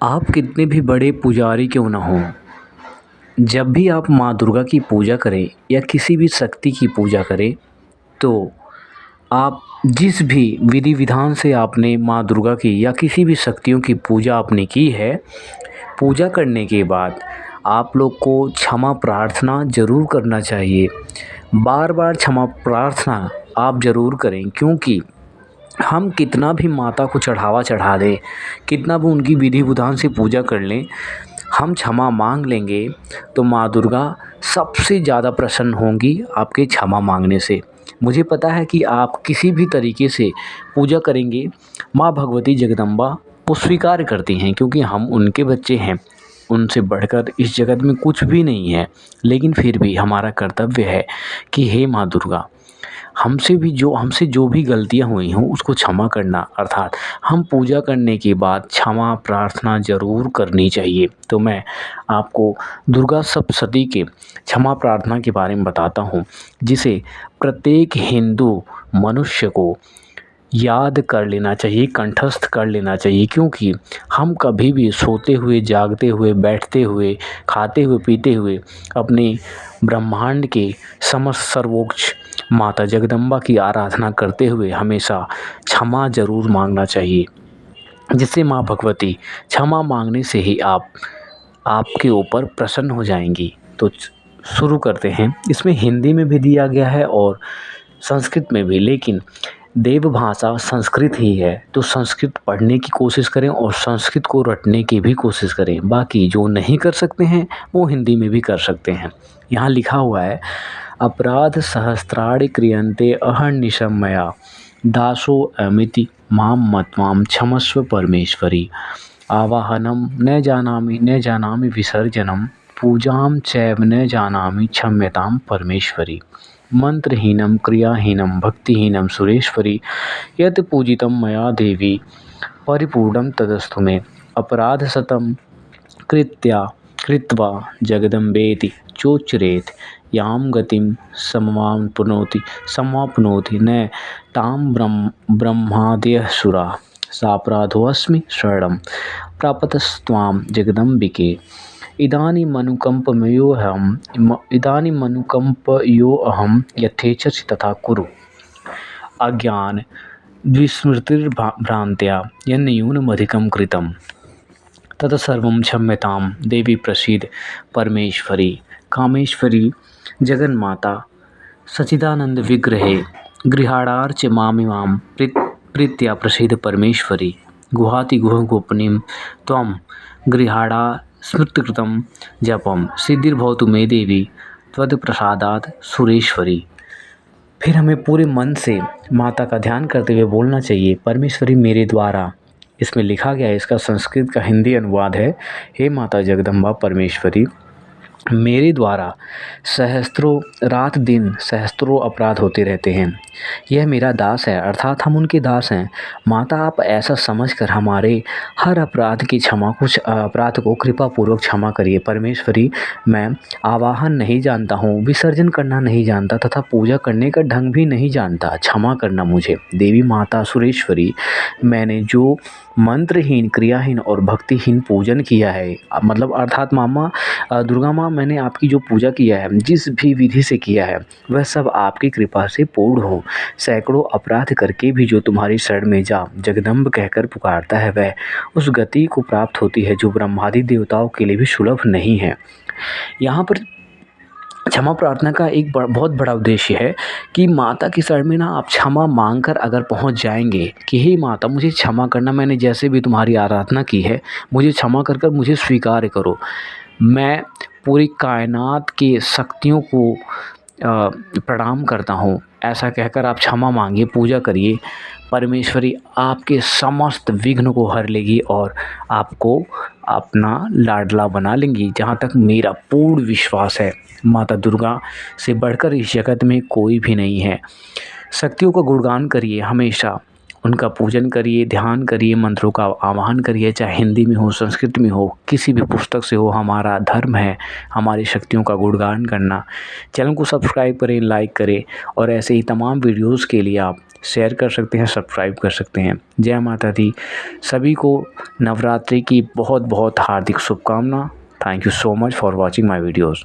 आप कितने भी बड़े पुजारी क्यों ना हों, जब भी आप माँ दुर्गा की पूजा करें या किसी भी शक्ति की पूजा करें, तो आप जिस भी विधि विधान से आपने माँ दुर्गा की या किसी भी शक्तियों की पूजा आपने की है, पूजा करने के बाद आप लोग को क्षमा प्रार्थना ज़रूर करना चाहिए। बार-बार क्षमा प्रार्थना आप ज़रूर करें, क्योंकि हम कितना भी माता को चढ़ावा चढ़ा दें, कितना भी उनकी विधि विधान से पूजा कर लें, हम क्षमा मांग लेंगे तो माँ दुर्गा सबसे ज़्यादा प्रसन्न होंगी आपके क्षमा मांगने से। मुझे पता है कि आप किसी भी तरीके से पूजा करेंगे, माँ भगवती जगदम्बा वो स्वीकार करती हैं, क्योंकि हम उनके बच्चे हैं। उनसे बढ़कर इस जगत में कुछ भी नहीं है। लेकिन फिर भी हमारा कर्तव्य है कि हे माँ दुर्गा, हमसे जो भी गलतियाँ हुई हों उसको क्षमा करना, अर्थात हम पूजा करने के बाद क्षमा प्रार्थना ज़रूर करनी चाहिए। तो मैं आपको दुर्गा सप्तशती के क्षमा प्रार्थना के बारे में बताता हूँ, जिसे प्रत्येक हिंदू मनुष्य को याद कर लेना चाहिए, कंठस्थ कर लेना चाहिए, क्योंकि हम कभी भी सोते हुए, जागते हुए, बैठते हुए, खाते हुए, पीते हुए अपने ब्रह्मांड के समस्त सर्वोच्च माता जगदम्बा की आराधना करते हुए हमेशा क्षमा ज़रूर मांगना चाहिए, जिससे माँ भगवती क्षमा मांगने से ही आपके ऊपर प्रसन्न हो जाएंगी। तो शुरू करते हैं। इसमें हिंदी में भी दिया गया है और संस्कृत में भी, लेकिन देव भाषा संस्कृत ही है, तो संस्कृत पढ़ने की कोशिश करें और संस्कृत को रटने की भी कोशिश करें। बाकी जो नहीं कर सकते हैं वो हिंदी में भी कर सकते हैं। यहाँ लिखा हुआ है, अपराध सहस्त्राणि क्रियन्ते अहर्निशं मया दासो अमिति मां मत्वां क्षमस्व परमेश्वरी। आवाहनं न जानामि विसर्जनं पूजां चैव न जानामि क्षम्यतां परमेश्वरी। मंत्रहीनं क्रियाहीनं भक्तिहीनं सुरेश्वरी यत् पूजितं मया देवी परिपूर्णं तदस्तु मे। अपराधशतं कृत्वा जगदम्बेति चोच्चरेत् यां गतिं समाप्नोति न तां ब्रह्मादयः सुराः सापराधोऽस्मि शरणं प्रापतस्त्वां जगदम्बिके। इदानीमनुकम्पयोऽहं यथेच्छसि तथा कुरु। अज्ञान विस्मृतिर्भ्रान्त्या यन्न्यूनमधिकं कृतं तत्सर्वं क्षम्यतां देवी प्रसीद परमेश्वरी। कामेश्वरी जगन्माता सच्चिदानंद विग्रहे गृहाणार्च मामिमां प्रीत्या प्रसीद परमेश्वरी। गुहाति गुहगोपनीं त्वं गृहाणा स्मृतिकृतं जपं सिद्धिर्भवतु मे देवी त्वत्प्रसादात् सुरेश्वरी। फिर हमें पूरे मन से माता का ध्यान करते हुए बोलना चाहिए, परमेश्वरी मेरे द्वारा। इसमें लिखा गया है, इसका संस्कृत का हिंदी अनुवाद है, हे माता जगदम्बा परमेश्वरी, मेरे द्वारा रात दिन सहस्त्रों अपराध होते रहते हैं। यह मेरा दास है, अर्थात हम उनके दास हैं। माता, आप ऐसा समझकर हमारे हर अपराध को कृपा पूर्वक क्षमा करिए। परमेश्वरी, मैं आवाहन नहीं जानता हूँ, विसर्जन करना नहीं जानता तथा पूजा करने का ढंग भी नहीं जानता, क्षमा करना मुझे। देवी माता सुरेश्वरी, मैंने जो मंत्रहीन, क्रियाहीन और भक्तिहीन पूजन किया है, मतलब अर्थात दुर्गा माँ, मैंने आपकी जो पूजा किया है, जिस भी विधि से किया है, वह सब आपकी कृपा से पूर्ण हो। सैकड़ों अपराध करके भी जो तुम्हारी शरण में जा जगदम्ब कहकर पुकारता है, वह उस गति को प्राप्त होती है जो ब्रह्मादि देवताओं के लिए भी सुलभ नहीं है। यहाँ पर क्षमा प्रार्थना का एक बहुत बड़ा उद्देश्य है कि माता की शरण में ना आप क्षमा मांगकर अगर पहुंच जाएंगे कि हे माता, मुझे क्षमा करना, मैंने जैसे भी तुम्हारी आराधना की है, मुझे क्षमा कर मुझे स्वीकार करो। मैं पूरी कायनात की शक्तियों को प्रणाम करता हूँ। ऐसा कहकर आप क्षमा मांगिए, पूजा करिए। परमेश्वरी आपके समस्त विघ्न को हर लेगी और आपको अपना लाडला बना लेंगी, जहाँ तक मेरा पूर्ण विश्वास है। माता दुर्गा से बढ़कर इस जगत में कोई भी नहीं है। शक्तियों का गुणगान करिए, हमेशा उनका पूजन करिए, ध्यान करिए, मंत्रों का आवाहन करिए, चाहे हिंदी में हो, संस्कृत में हो, किसी भी पुस्तक से हो। हमारा धर्म है हमारी शक्तियों का गुणगान करना। चैनल को सब्सक्राइब करें, लाइक करें और ऐसे ही तमाम वीडियोस के लिए आप शेयर कर सकते हैं, सब्सक्राइब कर सकते हैं। जय माता दी। सभी को नवरात्रि की बहुत बहुत हार्दिक शुभकामना। Thank you so much for watching my videos.